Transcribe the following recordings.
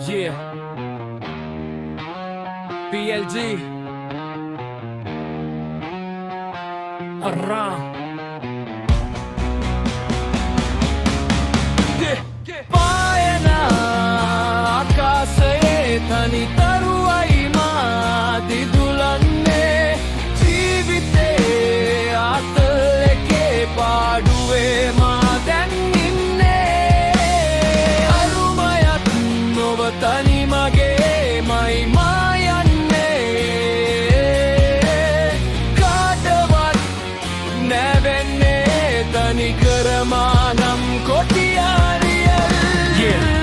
Yeah. PLG. Around. පායන ආකාශයේ තනි තරුවයි මා දිදුලන්නේ ජීවිතේ අතලකේ පාඩුවේ මා දැන් ඉන්නේ අරුමයක් නොව තනි මගේ මයි මා යන්නේ කාටවත් නැවෙන්නේ තනි කරමා නම් කොටියාරිය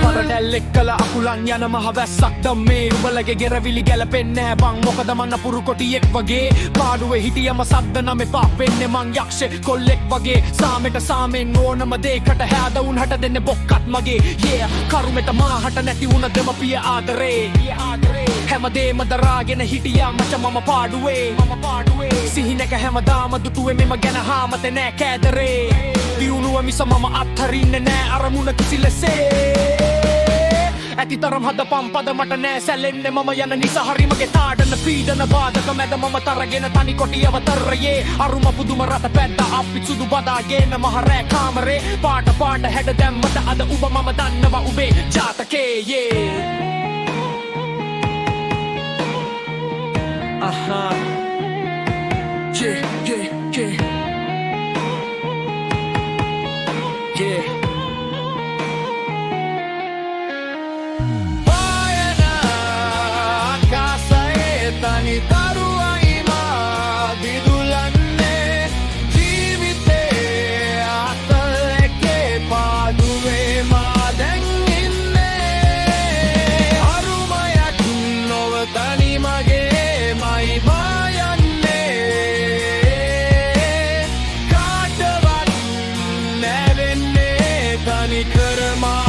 පරඩැල්ලෙක් කළ අකුලන් යන මහ වැස්සක් දම්මේ උඹලගේ ගෙරවිලි ගැලපෙන්නෑ බං මොකද මන්න පුරු කොටියෙක් වගේ පාඩුවේ හිටියම සද්ද නම් එපා වෙන්නේ මං යක්ෂෙ කොල්ලෙක් වගේ සාමෙට සාමෙන් ඕනම දෙයකට හැදවුන් හට දෙන්නේ බොක්කත් මගේ yeah කරුමෙට මාහට නැති වුණ දෙමපිය ආදරේ හැමදේම දරාගෙන හිටියා මච මම පාඩුවේ සිහිනක හැමදාම දුටුවේ මෙම ගැන හාමත නෑ කෑදරේ දියුණුව මිස මම අත්හරින්නේ නෑ අරමුණ කිසි ලෙසේ ඇති තරම් හද පම්පද මට නෑ සැලෙන්නේ මම යන නිසා හරිමගේ තාඩන පීඩන බාධක මැද මම තරගෙන තනි කොටියව තරයේ අරුම පුදුම රට පැද්ද අපි සුදු බදාගෙන මහරෑ කාමරේ පාට පාට හැඩ දැම්මට අද උඹ මම දන්නවා උඹේ ජාතකේ yeah yeah පායන ආකාශයේ තනි තරුවයි මා දිදුලන්නේ ජීවිතේ අතලකේ පාඩුවේ මා දැන් ඉන්නේ අරුමයක් නොව තනි මගේ මයි මා යන්නේ කාටවත් නැවෙන්නේ තනි කරමා